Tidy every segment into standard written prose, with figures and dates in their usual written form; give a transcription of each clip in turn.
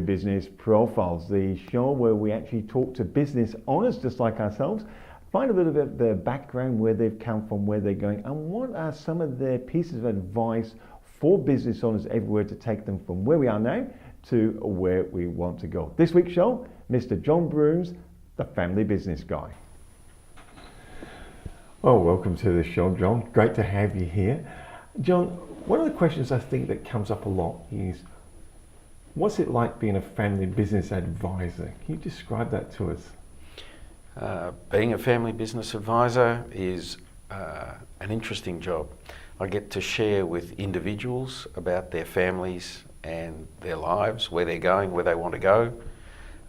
Business Profiles, the show where we actually talk to business owners just like ourselves, find a little bit of their background, where they've come from, where they're going, and what are some of their pieces of advice for business owners everywhere to take them from where we are now to where we want to go. This week's show, Mr. John Broons, the family business guy. Well, welcome to the show, John. Great to have you here. John, one of the questions I think that comes up a lot is, what's it like being a family business advisor? Can you describe that to us? Being a family business advisor is an interesting job. I get to share with individuals about their families and their lives, where they're going, where they want to go.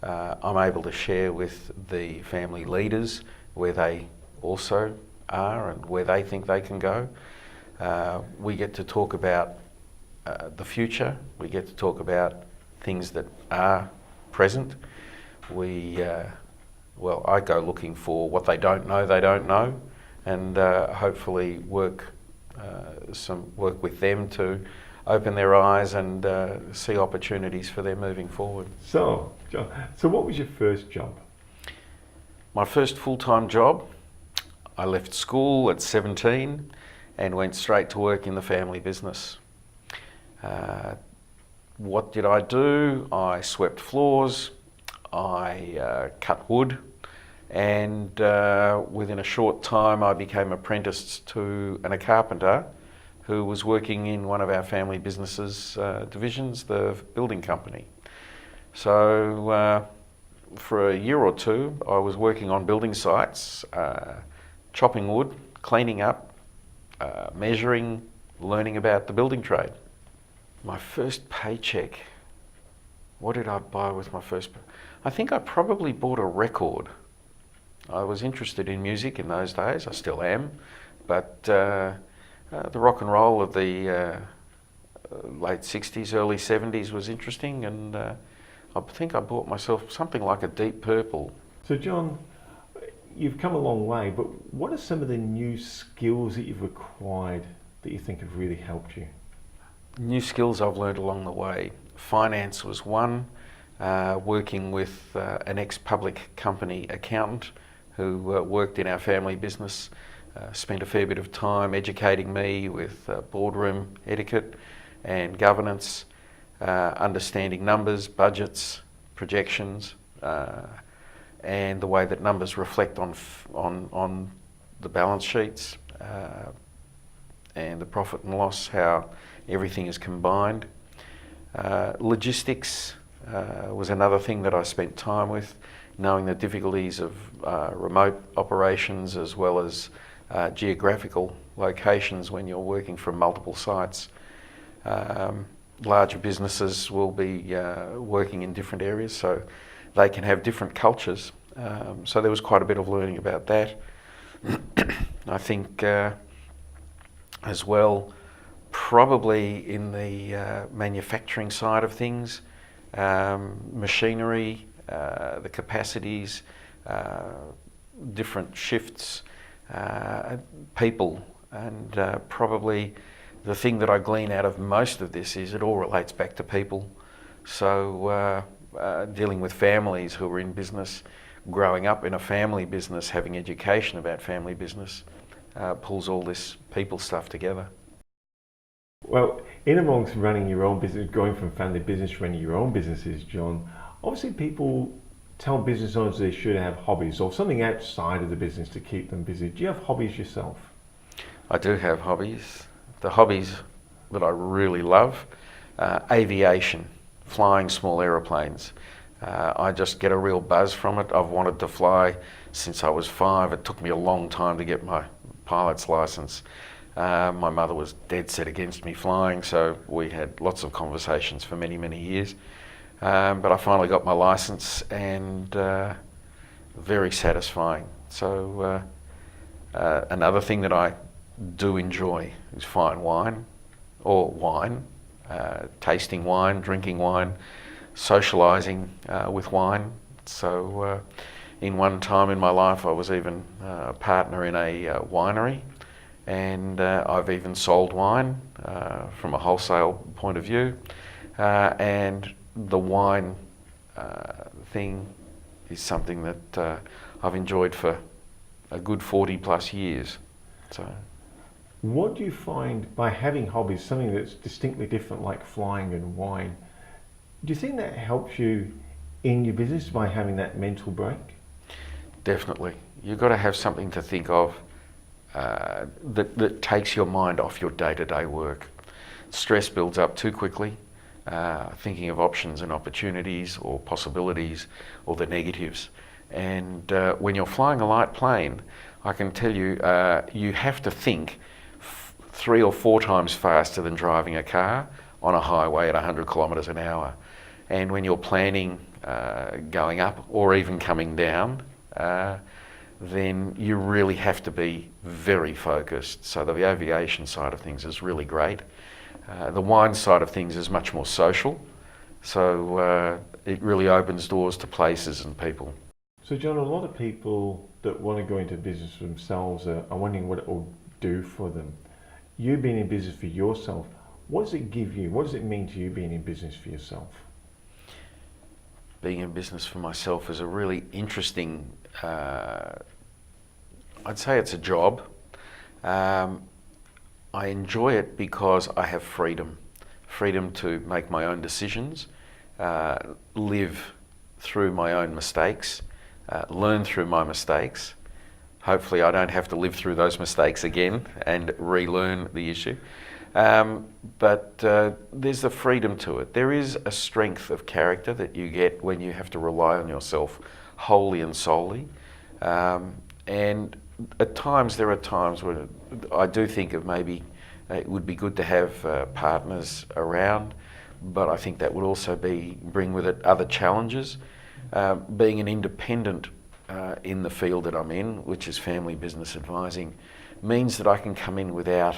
I'm able to share with the family leaders where they also are and where they think they can go. We get to talk about the future. We get to talk about things that are present. I go looking for what they don't know, and hopefully work with them to open their eyes and see opportunities for them moving forward. So, John, what was your first job? My first full-time job, I left school at 17 and went straight to work in the family business. What did I do? I swept floors, I cut wood, and within a short time I became apprenticed to a carpenter who was working in one of our family businesses divisions, the building company. So for a year or two I was working on building sites, chopping wood, cleaning up, measuring, learning about the building trade. My first paycheck, what did I buy with my first? I think I probably bought a record. I was interested in music in those days, I still am, but the rock and roll of the late 60s, early 70s was interesting, and I think I bought myself something like a Deep Purple. So John, you've come a long way, but what are some of the new skills that you've acquired that you think have really helped you? New skills I've learned along the way. Finance was one, working with an ex-public company accountant who worked in our family business, spent a fair bit of time educating me with boardroom etiquette and governance, understanding numbers, budgets, projections, and the way that numbers reflect on the balance sheets and the profit and loss, how everything is combined. Logistics was another thing that I spent time with, knowing the difficulties of remote operations as well as geographical locations when you're working from multiple sites. Larger businesses will be working in different areas, so they can have different cultures. So there was quite a bit of learning about that. I think as well, probably in the manufacturing side of things, machinery, the capacities, different shifts, people, and probably the thing that I glean out of most of this is it all relates back to people. So dealing with families who are in business, growing up in a family business, having education about family business, pulls all this people stuff together. Well, in amongst running your own business, going from family business to running your own businesses, John, obviously people tell business owners they should have hobbies or something outside of the business to keep them busy. Do you have hobbies yourself? I do have hobbies. The hobbies that I really love, aviation, flying small aeroplanes. I just get a real buzz from it. I've wanted to fly since I was 5. It took me a long time to get my pilot's license. My mother was dead set against me flying, so we had lots of conversations for many, many years. But I finally got my license, and very satisfying. So another thing that I do enjoy is fine wine, or wine, tasting wine, drinking wine, socialising with wine. So in one time in my life I was even a partner in a winery, and I've even sold wine from a wholesale point of view, and the wine thing is something that I've enjoyed for a good 40 plus years. So, what do you find by having hobbies, something that's distinctly different like flying and wine, do you think that helps you in your business by having that mental break? definitely. You've got to have something to think of that takes your mind off your day-to-day work. Stress builds up too quickly, thinking of options and opportunities or possibilities or the negatives. And when you're flying a light plane, I can tell you, you have to think 3 or 4 times faster than driving a car on a highway at 100 kilometres an hour. And when you're planning going up or even coming down, then you really have to be very focused. So the aviation side of things is really great. The wine side of things is much more social. So it really opens doors to places and people. So John, a lot of people that want to go into business for themselves are wondering what it will do for them. You being in business for yourself, what does it give you? What does it mean to you being in business for yourself? Being in business for myself is a really interesting, I'd say it's a job. I enjoy it because I have freedom to make my own decisions, live through my own mistakes, learn through my mistakes. Hopefully I don't have to live through those mistakes again and relearn the issue. But there's the freedom to it. There is a strength of character that you get when you have to rely on yourself wholly and solely. And at times, there are times where I do think of maybe it would be good to have partners around, but I think that would also bring with it other challenges. Being an independent in the field that I'm in, which is family business advising, means that I can come in without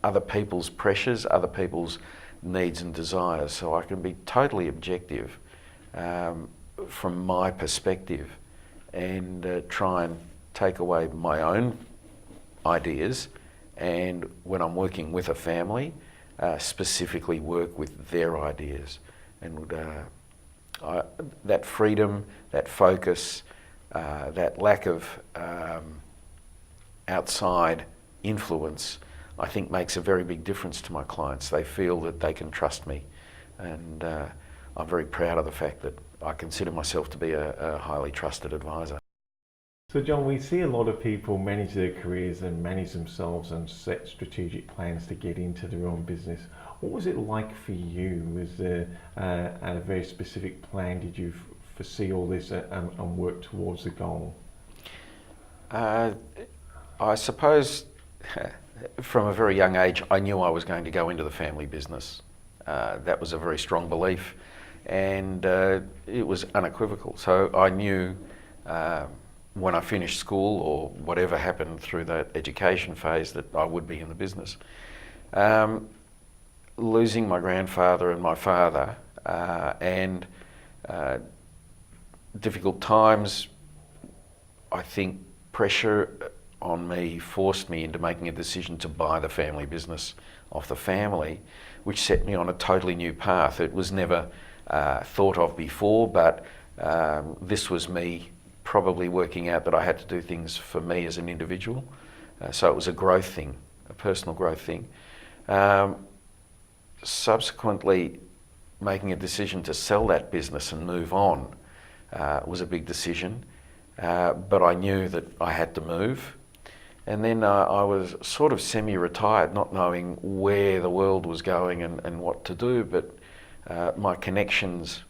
other people's pressures, other people's needs and desires. So I can be totally objective from my perspective and try and take away my own ideas, and when I'm working with a family, specifically work with their ideas. And that freedom, that focus, that lack of outside influence, I think makes a very big difference to my clients. They feel that they can trust me, and I'm very proud of the fact that I consider myself to be a highly trusted advisor. So John, we see a lot of people manage their careers and manage themselves and set strategic plans to get into their own business. What was it like for you? Was there a very specific plan? Did you foresee all this and work towards the goal? I suppose from a very young age, I knew I was going to go into the family business. That was a very strong belief, and it was unequivocal. So I knew when I finished school or whatever happened through that education phase that I would be in the business. Losing my grandfather and my father and difficult times, I think pressure on me forced me into making a decision to buy the family business off the family, which set me on a totally new path. It was never thought of before, but this was me probably working out that I had to do things for me as an individual. So it was a growth thing, a personal growth thing. Subsequently, making a decision to sell that business and move on was a big decision, but I knew that I had to move. And then I was sort of semi-retired, not knowing where the world was going and what to do, but my connections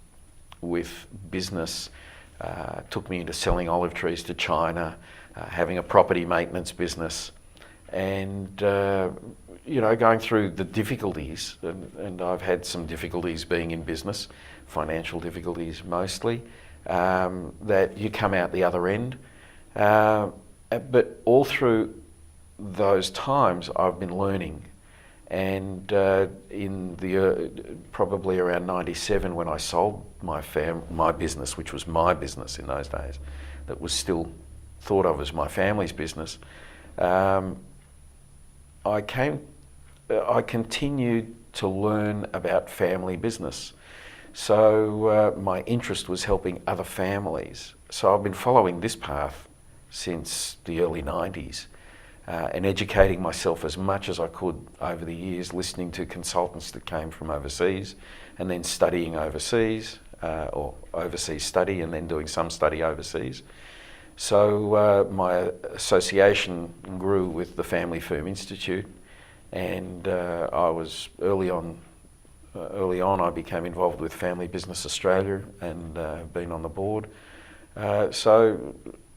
with business took me into selling olive trees to China, having a property maintenance business, and going through the difficulties, and I've had some difficulties being in business, financial difficulties mostly, that you come out the other end. But all through those times, I've been learning. And in the probably around '97, when I sold my business, which was my business in those days, that was still thought of as my family's business, I continued to learn about family business. So my interest was helping other families. So I've been following this path since the early 90s and educating myself as much as I could over the years, listening to consultants that came from overseas and then studying overseas or overseas study and then doing some study overseas. So my association grew with the Family Firm Institute, and I was early on I became involved with Family Business Australia and been on the board. So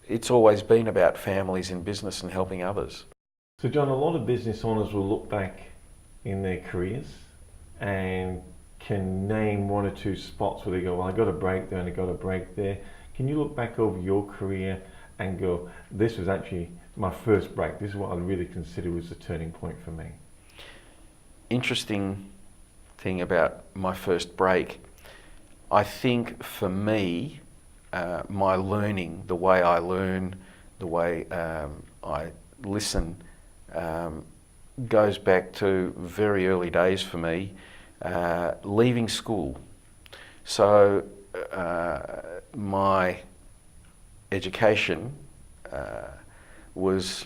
it's always been about families in business and helping others. So John, a lot of business owners will look back in their careers and can name one or two spots where they go, well, I got a break there and I got a break there. Can you look back over your career and go, this was actually my first break, this is what I really consider was the turning point for me? Interesting thing about my first break, I think for me, my learning, the way I learn, the way I listen, goes back to very early days for me, leaving school. So my education was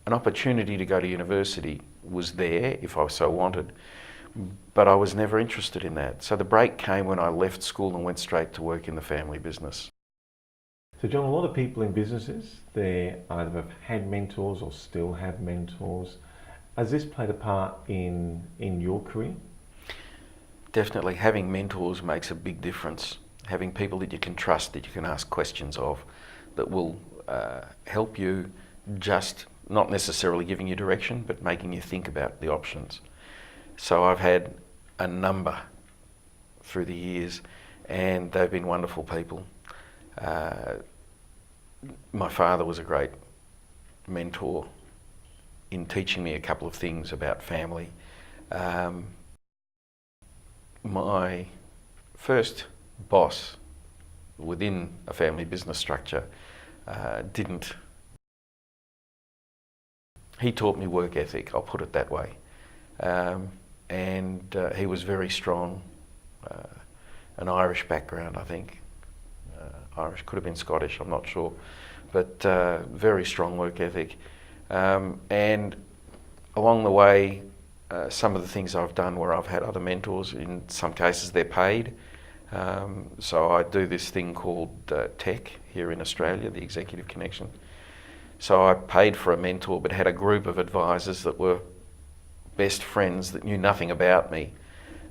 an opportunity to go to university, was there if I so wanted, but I was never interested in that. So the break came when I left school and went straight to work in the family business. So John, a lot of people in businesses, they either have had mentors or still have mentors. Has this played a part in your career? Definitely, having mentors makes a big difference. Having people that you can trust, that you can ask questions of, that will help you, just not necessarily giving you direction, but making you think about the options. So I've had a number through the years, and they've been wonderful people. My father was a great mentor in teaching me a couple of things about family. My first boss within a family business structure he taught me work ethic, I'll put it that way. And he was very strong, an Irish background, I think. Irish, could have been Scottish, I'm not sure, but very strong work ethic. And along the way, some of the things I've done where I've had other mentors, in some cases they're paid. So I do this thing called TEC here in Australia, the Executive Connection. So I paid for a mentor, but had a group of advisors that were best friends that knew nothing about me,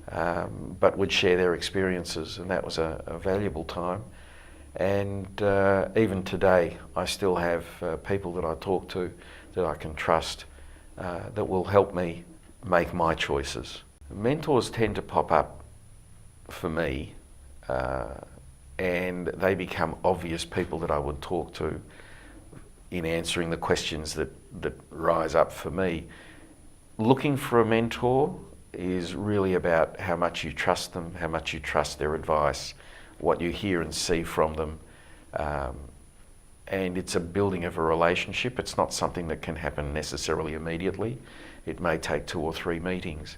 but would share their experiences, and that was a valuable time. And even today, I still have people that I talk to that I can trust that will help me make my choices. Mentors tend to pop up for me, and they become obvious people that I would talk to in answering the questions that rise up for me. Looking for a mentor is really about how much you trust them, how much you trust their advice, what you hear and see from them. And it's a building of a relationship. It's not something that can happen necessarily immediately. It may take 2 or 3 meetings.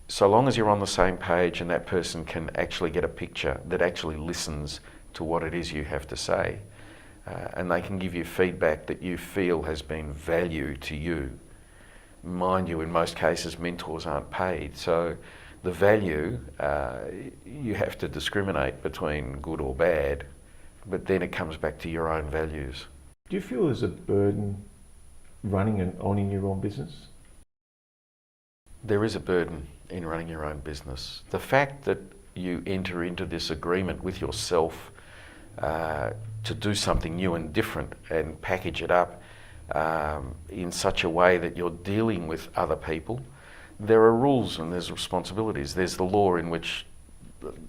So long as you're on the same page and that person can actually get a picture that actually listens to what it is you have to say, and they can give you feedback that you feel has been value to you. Mind you, in most cases, mentors aren't paid, so the value, you have to discriminate between good or bad, but then it comes back to your own values. Do you feel there's a burden running and owning your own business? There is a burden in running your own business. The fact that you enter into this agreement with yourself to do something new and different and package it up in such a way that you're dealing with other people, there are rules and there's responsibilities. There's the law in which,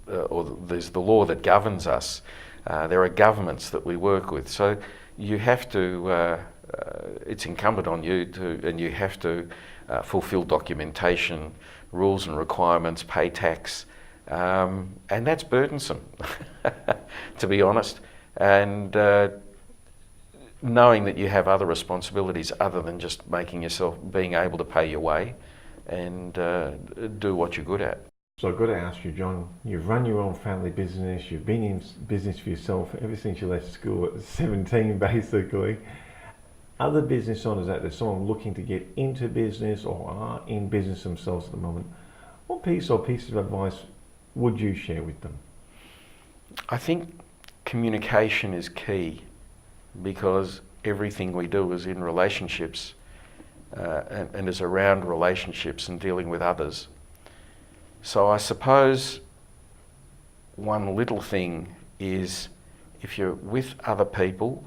or there's the law that governs us. There are governments that we work with. So you have to, it's incumbent on you to, and you have to fulfill documentation, rules and requirements, pay tax, and that's burdensome, to be honest. And knowing that you have other responsibilities other than just making yourself, being able to pay your way and do what you're good at. So I've got to ask you, John, you've run your own family business, you've been in business for yourself ever since you left school at 17 basically. Other business owners out there, someone looking to get into business or are in business themselves at the moment, what piece or pieces of advice would you share with them? I think communication is key, because everything we do is in relationships and is around relationships and dealing with others. So I suppose one little thing is, if you're with other people,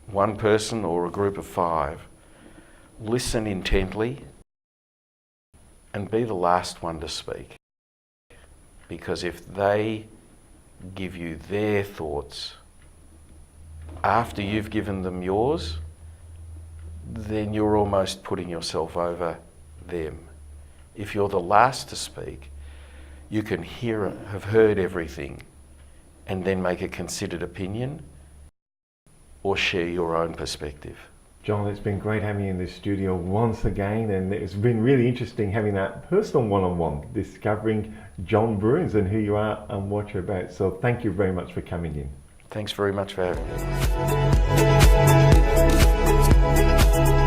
one person or a group of 5, listen intently and be the last one to speak. Because if they give you their thoughts after you've given them yours, then you're almost putting yourself over them. If you're the last to speak, you can have heard everything and then make a considered opinion or share your own perspective. John, it's been great having you in the studio once again, and it's been really interesting having that personal one-on-one, discovering John Broons and who you are and what you're about. So thank you very much for coming in. Thanks very much for having me.